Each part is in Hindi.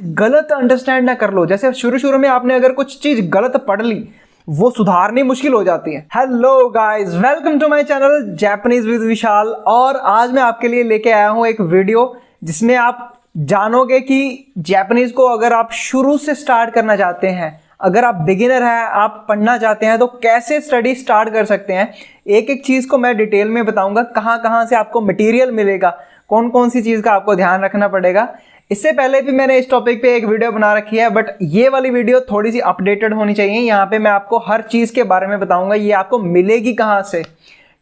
गलत अंडरस्टैंड ना कर लो। जैसे शुरू शुरू में आपने अगर कुछ चीज गलत पढ़ ली, वो सुधारनी मुश्किल हो जाती है। Hello guys, welcome to my channel Japanese with Vishal. और आज मैं आपके लिए लेके आया हूं एक वीडियो जिसमें आप जानोगे कि जापानीज को अगर आप शुरू से स्टार्ट करना चाहते हैं, अगर आप बिगिनर हैं, आप पढ़ना चाहते हैं, तो कैसे स्टडी स्टार्ट कर सकते हैं। एक एक चीज़ को मैं डिटेल में बताऊंगा, कहाँ कहाँ से आपको मटेरियल मिलेगा, कौन कौन सी चीज़ का आपको ध्यान रखना पड़ेगा। इससे पहले भी मैंने इस टॉपिक पे एक वीडियो बना रखी है, बट ये वाली वीडियो थोड़ी सी अपडेटेड होनी चाहिए। यहाँ पे मैं आपको हर चीज़ के बारे में बताऊंगा, ये आपको मिलेगी कहाँ से,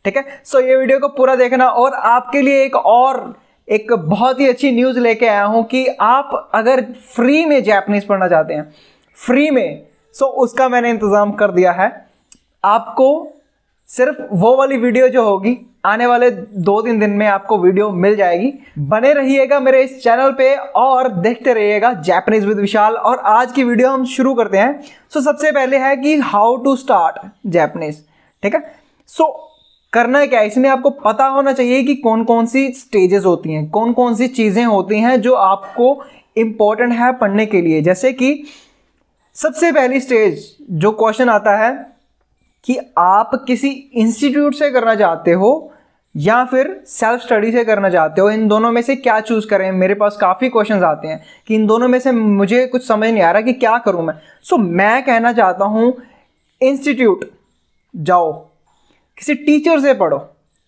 ठीक है। सो ये वीडियो को पूरा देखना। और आपके लिए एक बहुत ही अच्छी न्यूज़ लेके आया हूँ कि आप अगर फ्री में जापानीज पढ़ना चाहते हैं, फ्री में, सो उसका मैंने इंतज़ाम कर दिया है। आपको सिर्फ वो वाली वीडियो जो होगी, आने वाले 2-3 दिन में आपको वीडियो मिल जाएगी। बने रहिएगा मेरे इस चैनल पे और देखते रहिएगा जापानीज विद विशाल। और आज की वीडियो हम शुरू करते हैं। सो सबसे पहले है कि हाउ टू स्टार्ट जापानीज, ठीक है। सो करना क्या है, इसमें आपको पता होना चाहिए कि कौन कौन सी स्टेजेस होती हैं, कौन कौन सी चीज़ें होती हैं जो आपको इम्पोर्टेंट है पढ़ने के लिए। जैसे कि सबसे पहली स्टेज जो क्वेश्चन आता है कि आप किसी इंस्टीट्यूट से करना चाहते हो या फिर सेल्फ स्टडी से करना चाहते हो, इन दोनों में से क्या चूज करें। मेरे पास काफ़ी क्वेश्चंस आते हैं कि इन दोनों में से मुझे कुछ समझ नहीं आ रहा कि क्या करूं मैं। सो मैं कहना चाहता हूं इंस्टीट्यूट जाओ, किसी टीचर से पढ़ो।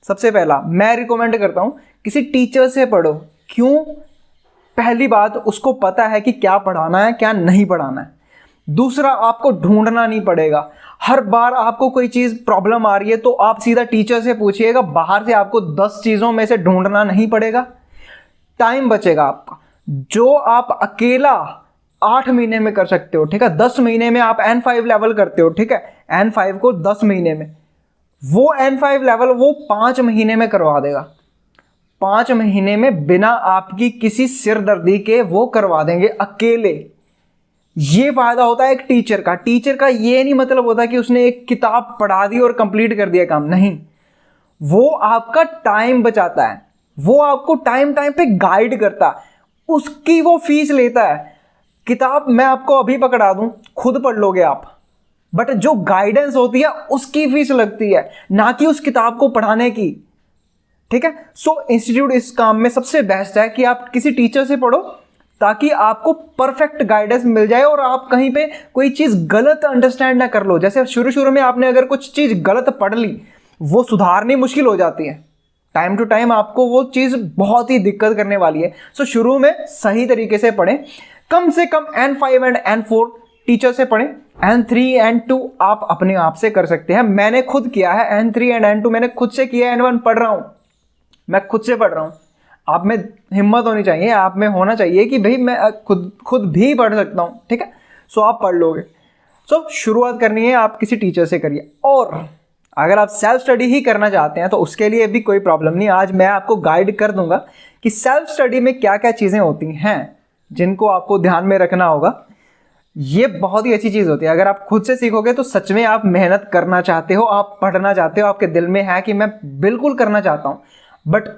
सबसे पहला मैं रिकमेंड करता हूं किसी टीचर से पढ़ो। क्यों? पहली बात, उसको पता है कि क्या पढ़ाना है, क्या नहीं पढ़ाना है। दूसरा, आपको ढूंढना नहीं पड़ेगा। हर बार आपको कोई चीज़ प्रॉब्लम आ रही है तो आप सीधा टीचर से पूछिएगा, बाहर से आपको 10 चीज़ों में से ढूंढना नहीं पड़ेगा। टाइम बचेगा आपका, जो आप अकेला 8 महीने में कर सकते हो, ठीक है। 10 महीने में आप N5 लेवल करते हो, ठीक है। N5 को 10 महीने में, वो N5 लेवल वो 5 महीने में करवा देगा। 5 महीने में बिना आपकी किसी सिरदर्दी के वो करवा देंगे अकेले। ये फायदा होता है एक टीचर का। टीचर का ये नहीं मतलब होता कि उसने एक किताब पढ़ा दी और कंप्लीट कर दिया काम, नहीं। वो आपका टाइम बचाता है, वो आपको टाइम टाइम पे गाइड करता है, उसकी वो फीस लेता है। किताब मैं आपको अभी पकड़ा दूं, खुद पढ़ लोगे आप, बट जो गाइडेंस होती है उसकी फीस लगती है, ना कि उस किताब को पढ़ाने की, ठीक है। सो इंस्टीट्यूट इस काम में सबसे बेस्ट है कि आप किसी टीचर से पढ़ो, ताकि आपको परफेक्ट गाइडेंस मिल जाए और आप कहीं पे कोई चीज़ गलत अंडरस्टैंड ना कर लो। जैसे शुरू शुरू में आपने अगर कुछ चीज़ गलत पढ़ ली, वो सुधारनी मुश्किल हो जाती है। टाइम टू टाइम आपको वो चीज़ बहुत ही दिक्कत करने वाली है। सो शुरू में सही तरीके से पढ़ें, कम से कम N5 एंड N4 टीचर से पढ़ें। N3 N2 आप अपने आप से कर सकते हैं। मैंने खुद किया है N3 एंड N2 मैंने खुद से किया। N1 पढ़ रहा हूँ, मैं खुद से पढ़ रहा हूँ। आप में हिम्मत होनी चाहिए, आप में होना चाहिए कि भाई मैं खुद भी पढ़ सकता हूँ, ठीक है। सो आप पढ़ लोगे। सो शुरुआत करनी है, आप किसी टीचर से करिए। और अगर आप सेल्फ स्टडी ही करना चाहते हैं तो उसके लिए भी कोई प्रॉब्लम नहीं। आज मैं आपको गाइड कर दूंगा कि सेल्फ स्टडी में क्या क्या चीज़ें होती हैं जिनको आपको ध्यान में रखना होगा। ये बहुत ही अच्छी चीज़ होती है। अगर आप खुद से सीखोगे तो सच में आप मेहनत करना चाहते हो, आप पढ़ना चाहते हो, आपके दिल में है कि मैं बिल्कुल करना चाहता हूँ, बट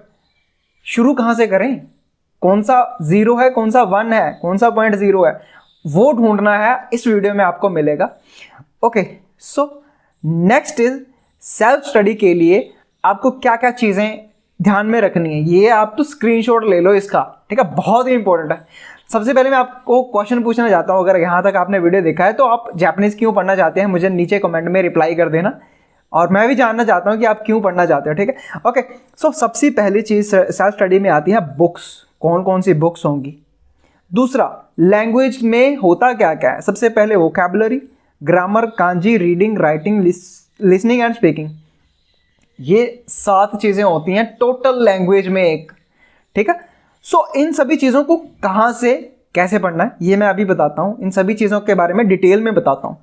शुरू कहाँ से करें, कौन सा 0 है, कौन सा 1 है, कौन सा पॉइंट 0 है, वो ढूंढना है। इस वीडियो में आपको मिलेगा। Okay, so next is self study के लिए आपको क्या क्या चीज़ें ध्यान में रखनी है। ये आप तो स्क्रीनशॉट ले लो इसका, ठीक है, बहुत ही इंपॉर्टेंट है। सबसे पहले मैं आपको क्वेश्चन पूछना चाहता हूँ, अगर यहाँ तक आपने वीडियो देखा है तो आप जापानीज क्यों पढ़ना चाहते हैं, मुझे नीचे कमेंट में रिप्लाई कर देना, और मैं भी जानना चाहता हूँ कि आप क्यों पढ़ना चाहते हो, ठीक है। ओके, सो सबसे पहली चीज़ सेल्फ स्टडी में आती है बुक्स। कौन कौन सी बुक्स होंगी। दूसरा, लैंग्वेज में होता क्या क्या है। सबसे पहले vocabulary, grammar, kanji, reading, writing, listening and speaking. ये 7 चीज़ें होती हैं टोटल लैंग्वेज में एक, ठीक है। सो इन सभी चीज़ों को कहाँ से कैसे पढ़ना है ये मैं अभी बताता हूँ। इन सभी चीज़ों के बारे में डिटेल में बताता हूँ,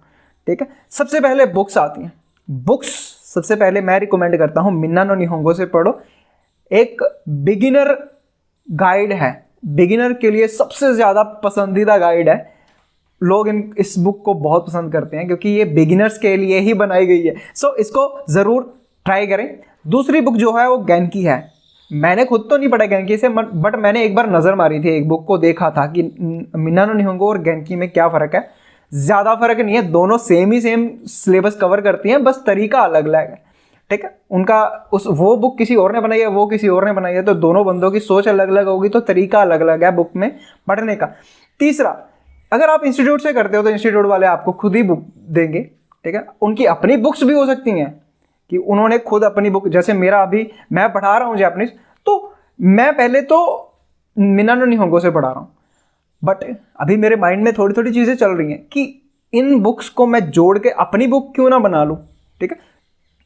ठीक है। सबसे पहले बुक्स आती हैं। बुक्स सबसे पहले मैं रिकमेंड करता हूँ मिन्ना नो निहोंगो से पढ़ो। एक बिगिनर गाइड है, बिगिनर के लिए सबसे ज़्यादा पसंदीदा गाइड है। लोग इस बुक को बहुत पसंद करते हैं क्योंकि ये बिगिनर्स के लिए ही बनाई गई है। सो इसको ज़रूर ट्राई करें। दूसरी बुक जो है वो गैंकी है, मैंने खुद तो नहीं पढ़ा गेंकी से, बट मैंने एक बार नज़र मारी थी, एक बुक को देखा था कि मिनानो निहोंगो और गेंकी में क्या फ़र्क है। ज़्यादा फर्क नहीं है, दोनों सेम सिलेबस कवर करती हैं, बस तरीका अलग अलग है। ठीक है, उनका वो बुक किसी और ने बनाई है, वो किसी और ने बनाई है, तो दोनों बंदों की सोच अलग अलग होगी, तो तरीका अलग अलग है बुक में पढ़ने का। तीसरा, अगर आप इंस्टीट्यूट से करते हो तो इंस्टीट्यूट वाले आपको खुद ही बुक देंगे। ठीक है, उनकी अपनी बुक्स भी हो सकती हैं कि उन्होंने खुद अपनी बुक, जैसे मेरा अभी मैं पढ़ा रहा हूँ जापानीज, तो मैं पहले तो मिनानो निहोंगो से पढ़ा रहा हूँ, बट अभी मेरे माइंड में थोड़ी थोड़ी चीज़ें चल रही हैं कि इन बुक्स को मैं जोड़ के अपनी बुक क्यों ना बना लूँ। ठीक है,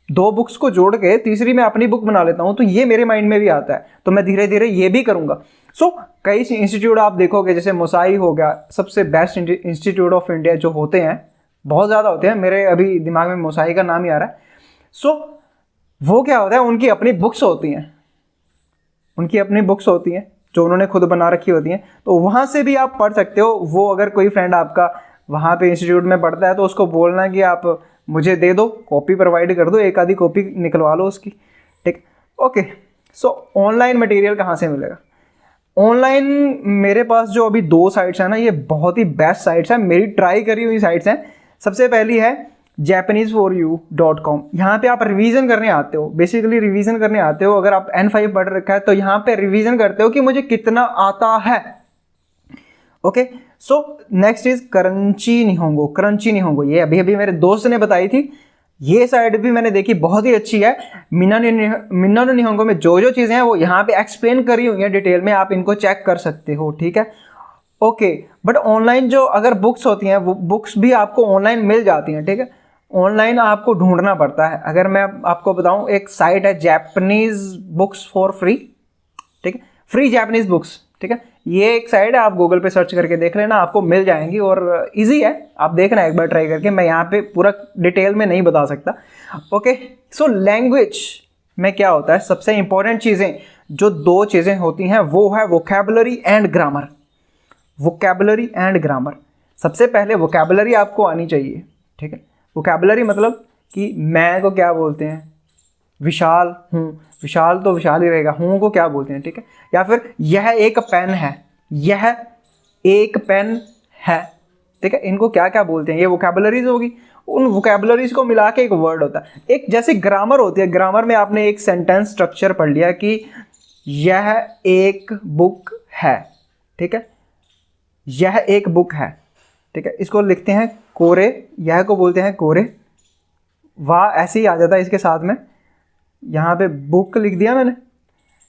2 बुक्स को जोड़ के तीसरी मैं अपनी बुक बना लेता हूँ, तो ये मेरे माइंड में भी आता है, तो मैं धीरे धीरे ये भी करूँगा। सो कई इंस्टीट्यूट आप देखोगे, जैसे मोसाई हो गया, सबसे बेस्ट इंस्टीट्यूट ऑफ इंडिया जो होते हैं, बहुत ज़्यादा होते हैं, मेरे अभी दिमाग में मोसाई का नाम ही आ रहा है। सो वो क्या होता है, उनकी अपनी बुक्स होती हैं, उनकी अपनी बुक्स होती हैं जो उन्होंने खुद बना रखी होती हैं, तो वहाँ से भी आप पढ़ सकते हो। वो अगर कोई फ्रेंड आपका वहाँ पे इंस्टीट्यूट में पढ़ता है तो उसको बोलना कि आप मुझे दे दो, कॉपी प्रोवाइड कर दो, एक आधी कॉपी निकलवा लो उसकी। ठीक, ओके। सो ऑनलाइन मटेरियल कहाँ से मिलेगा? ऑनलाइन मेरे पास जो अभी 2 साइट्स हैं ना, ये बहुत ही बेस्ट साइट्स हैं, मेरी ट्राई करी हुई साइट्स हैं। सबसे पहली है japaneseforyou.com। यहाँ पे आप रिवीजन करने आते हो, बेसिकली रिवीजन करने आते हो। अगर आप N5 पढ़ रखा है तो यहाँ पे रिवीजन करते हो कि मुझे कितना आता है। Okay, so next is Crunchy Nihongo. ये अभी अभी मेरे दोस्त ने बताई थी, ये साइट भी मैंने देखी, बहुत ही अच्छी है। मिनानो निहोंगो में जो जो चीज़ें हैं वो यहाँ पे एक्सप्लेन करी हुई है डिटेल में, आप इनको चेक कर सकते हो। ठीक है, ओके। बट ऑनलाइन जो अगर बुक्स होती हैं, वो बुक्स भी आपको ऑनलाइन मिल जाती हैं। ठीक है, ऑनलाइन आपको ढूंढना पड़ता है। अगर मैं आपको बताऊं, एक साइट है जापानीज बुक्स फॉर फ्री। ठीक है, फ्री जापानीज बुक्स। ठीक है, ये एक साइट है, आप गूगल पे सर्च करके देख लेना, आपको मिल जाएंगी और इजी है, आप देखना एक बार ट्राई करके। मैं यहाँ पे पूरा डिटेल में नहीं बता सकता। ओके, सो लैंग्वेज में क्या होता है, सबसे इंपॉर्टेंट चीज़ें जो 2 चीज़ें होती हैं वो है vocabulary and grammar. Vocabulary and grammar, सबसे पहले वोकैबुलरी आपको आनी चाहिए। ठीक है, वोकैबुलरी मतलब कि मैं को क्या बोलते हैं, विशाल हूँ, विशाल तो विशाल ही रहेगा, हूँ को क्या बोलते हैं। ठीक है, या फिर यह एक पेन है, यह एक पेन है। ठीक है, इनको क्या क्या बोलते हैं, ये वोकैबुलरीज होगी। उन वोकैबुलरीज को मिला के एक वर्ड होता है। एक जैसे ग्रामर होती है, ग्रामर में आपने एक सेंटेंस स्ट्रक्चर पढ़ लिया कि यह एक बुक है। ठीक है, यह एक बुक है। ठीक है, इसको लिखते हैं कोरे, यह को बोलते हैं कोरे, वाह ऐसे ही आ जाता है इसके साथ में। यहाँ पे बुक लिख दिया मैंने,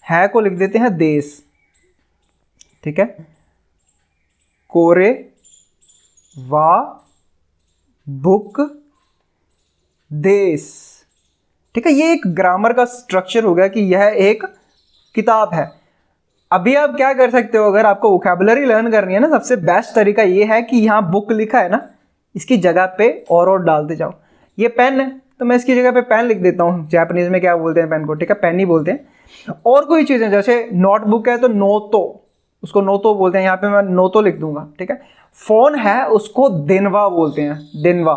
है को लिख देते हैं देश। ठीक है, कोरे वाह बुक देश। ठीक है, ये एक ग्रामर का स्ट्रक्चर हो गया कि यह एक किताब है। अभी आप क्या कर सकते हो, अगर आपको वोकैबुलरी लर्न करनी है ना, सबसे बेस्ट तरीका ये है कि यहाँ बुक लिखा है ना, इसकी जगह पे और डालते जाओ। ये पेन है तो मैं इसकी जगह पे पेन लिख देता हूँ, जापानीज में क्या बोलते हैं पेन को। ठीक है, पेन ही बोलते हैं। और कोई चीज़ें जैसे नोटबुक है तो नोतो, उसको नोतो बोलते हैं, यहाँ पे मैं नोतो लिख दूंगा। ठीक है, फोन है उसको देनवा बोलते हैं, देनवा।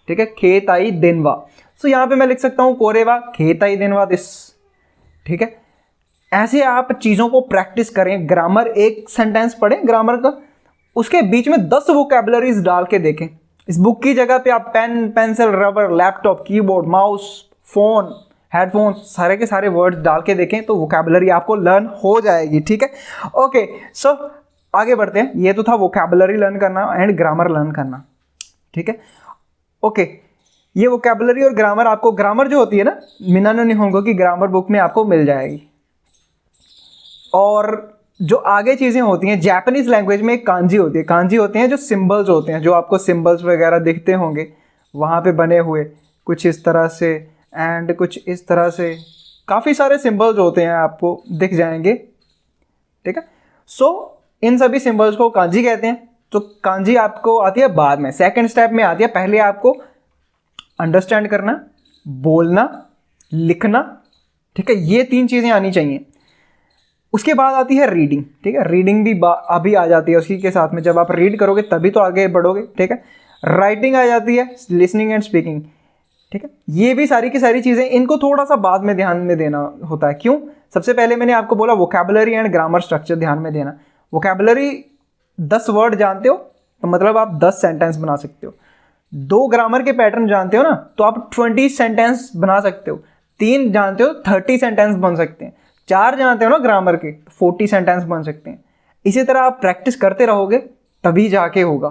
ठीक है, खेताई देनवा। सो यहाँ पे मैं लिख सकता हूँ कोरेवा खेताई देनवा दिस। ठीक है, ऐसे आप चीज़ों को प्रैक्टिस करें। ग्रामर, एक सेंटेंस पढ़ें ग्रामर का, उसके बीच में 10 वोकैबुलरीज डाल के देखें। इस बुक की जगह पे आप pen, pencil, rubber, laptop, keyboard, mouse, phone, headphone, सारे के सारे वर्ड्स डाल के देखें तो वोकैबुलरी आपको लर्न हो जाएगी। ठीक है, ओके। सो आगे बढ़ते हैं। ये तो था वोकैबुलरी लर्न करना एंड ग्रामर लर्न करना। ठीक है, ओके। ये वोकैबुलरी और ग्रामर, आपको ग्रामर जो होती है ना, मिनानो निहोंगो की ग्रामर बुक में आपको मिल जाएगी। और जो आगे चीज़ें होती हैं, जापानीज लैंग्वेज में एक कांजी होती है। कांजी होते हैं जो सिंबल्स होते हैं, जो आपको सिंबल्स वगैरह दिखते होंगे वहाँ पे बने हुए, कुछ इस तरह से एंड कुछ इस तरह से, काफ़ी सारे सिंबल्स होते हैं आपको दिख जाएंगे। ठीक है, सो इन सभी सिंबल्स को कांजी कहते हैं। तो कांजी आपको आती है बाद में, सेकेंड स्टेप में आती है। पहले आपको अंडरस्टैंड करना, बोलना, लिखना। ठीक है, ये 3 चीज़ें आनी चाहिए। उसके बाद आती है रीडिंग। ठीक है, रीडिंग भी अभी आ जाती है उसी के साथ में, जब आप रीड करोगे तभी तो आगे बढ़ोगे। ठीक है, राइटिंग आ जाती है, लिसनिंग एंड स्पीकिंग। ठीक है, ये भी सारी की सारी चीज़ें, इनको थोड़ा सा बाद में ध्यान में देना होता है। क्यों? सबसे पहले मैंने आपको बोला वोकैबुलरी एंड ग्रामर स्ट्रक्चर ध्यान में देना। वोकैबुलरी 10 वर्ड जानते हो तो मतलब आप 10 सेंटेंस बना सकते हो। 2 ग्रामर के पैटर्न जानते हो ना तो आप 20 सेंटेंस बना सकते हो। 3 जानते हो 30 सेंटेंस बन सकते हैं। 4 जानते हो ना ग्रामर के 40 सेंटेंस बन सकते हैं। इसी तरह आप प्रैक्टिस करते रहोगे तभी जाके होगा,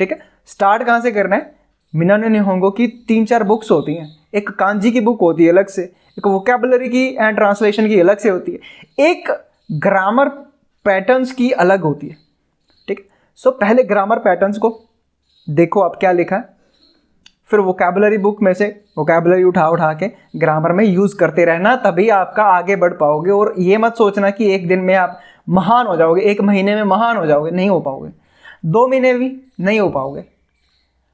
ठीक है। स्टार्ट कहाँ से करना है? मिनानो निहोंगो की 3-4 बुक्स होती हैं। एक कांजी की बुक होती है अलग से, एक वोकैबुलरी की एंड ट्रांसलेशन की अलग से होती है, एक ग्रामर पैटर्न्स की अलग होती है, ठीक है। सो पहले ग्रामर पैटर्न्स को देखो आप क्या लिखा है, फिर वोकैबुलरी बुक में से वोकैबुलरी उठा के ग्रामर में यूज़ करते रहना, तभी आपका आगे बढ़ पाओगे। और ये मत सोचना कि एक दिन में आप महान हो जाओगे, 1 महीने में महान हो जाओगे, नहीं हो पाओगे। 2 महीने भी नहीं हो पाओगे।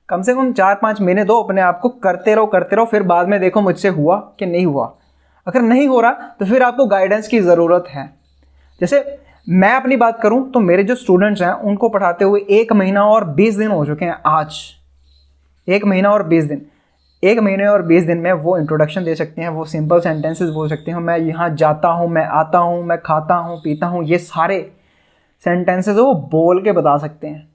कम से कम 4-5 महीने दो अपने आप को, करते रहो, फिर बाद में देखो मुझसे हुआ कि नहीं हुआ। अगर नहीं हो रहा तो फिर आपको गाइडेंस की ज़रूरत है। जैसे मैं अपनी बात करूं तो मेरे जो स्टूडेंट्स हैं उनको पढ़ाते हुए 1 महीना और 20 दिन हो चुके हैं आज। 1 महीना और 20 दिन, 1 महीने और 20 दिन में वो इंट्रोडक्शन दे सकते हैं, वो सिंपल सेंटेंसेस बोल सकते हैं, मैं यहाँ जाता हूँ, मैं आता हूँ, मैं खाता हूँ, पीता हूँ, ये सारे सेंटेंसेस वो बोल के बता सकते हैं,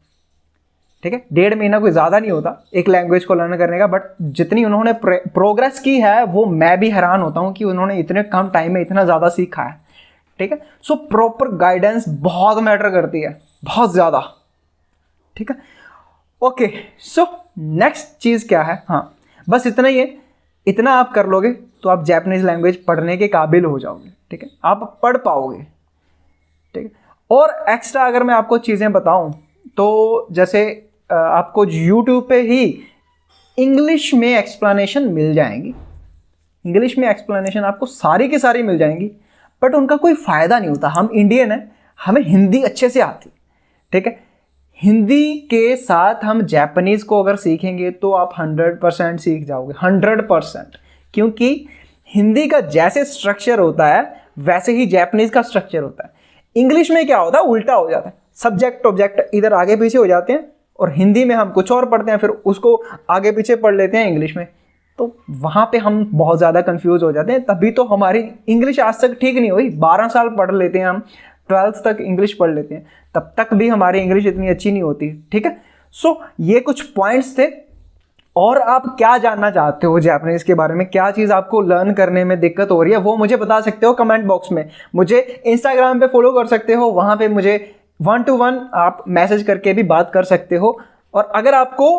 ठीक है। 1.5 महीना कोई ज़्यादा नहीं होता एक लैंग्वेज को लर्न करने का, बट जितनी उन्होंने प्रोग्रेस की है वो मैं भी हैरान होता हूँ कि उन्होंने इतने कम टाइम में इतना ज़्यादा सीखा है, ठीक है। सो प्रॉपर गाइडेंस बहुत मैटर करती है, बहुत ज़्यादा, ठीक है। ओके, सो नेक्स्ट चीज़ क्या है? हाँ, बस इतना ही है। इतना आप कर लोगे तो आप जापानीज़ लैंग्वेज पढ़ने के काबिल हो जाओगे, ठीक है। आप पढ़ पाओगे, ठीक है। और एक्स्ट्रा अगर मैं आपको चीज़ें बताऊं तो जैसे आपको YouTube पे ही इंग्लिश में एक्सप्लेनेशन मिल जाएंगी। इंग्लिश में एक्सप्लेनेशन आपको सारी की सारी मिल जाएंगी, बट उनका कोई फ़ायदा नहीं होता। हम इंडियन हैं, हमें हिंदी अच्छे से आती, ठीक है। हिंदी के साथ हम जापानीज़ को अगर सीखेंगे तो आप 100% सीख जाओगे, 100%, क्योंकि हिंदी का जैसे स्ट्रक्चर होता है वैसे ही जापानीज़ का स्ट्रक्चर होता है। इंग्लिश में क्या होता है? उल्टा हो जाता है, सब्जेक्ट ऑब्जेक्ट इधर आगे पीछे हो जाते हैं, और हिंदी में हम कुछ और पढ़ते हैं, फिर उसको आगे पीछे पढ़ लेते हैं इंग्लिश में, तो वहाँ पे हम बहुत ज़्यादा कंफ्यूज हो जाते हैं। तभी तो हमारी इंग्लिश आज तक ठीक नहीं हुई। 12 साल पढ़ लेते हैं हम, 12th तक इंग्लिश पढ़ लेते हैं, तब तक भी हमारी इंग्लिश इतनी अच्छी नहीं होती, ठीक है। सो ये कुछ पॉइंट्स थे। और आप क्या जानना चाहते हो जापानीज़ के बारे में, क्या चीज़ आपको लर्न करने में दिक्कत हो रही है, वो मुझे बता सकते हो कमेंट बॉक्स में। मुझे इंस्टाग्राम पे फॉलो कर सकते हो, वहाँ पे मुझे 1-to-1 आप मैसेज करके भी बात कर सकते हो। और अगर आपको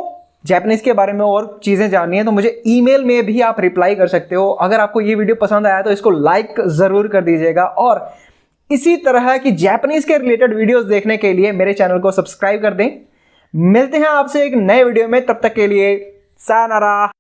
जापानीज़ के बारे में और चीज़ें जाननी है तो मुझे ईमेल में भी आप रिप्लाई कर सकते हो। अगर आपको ये वीडियो पसंद आया तो इसको लाइक ज़रूर कर दीजिएगा, और इसी तरह की जापानीज़ के रिलेटेड वीडियोस देखने के लिए मेरे चैनल को सब्सक्राइब कर दें। मिलते हैं आपसे एक नए वीडियो में, तब तक के लिए सायोनारा।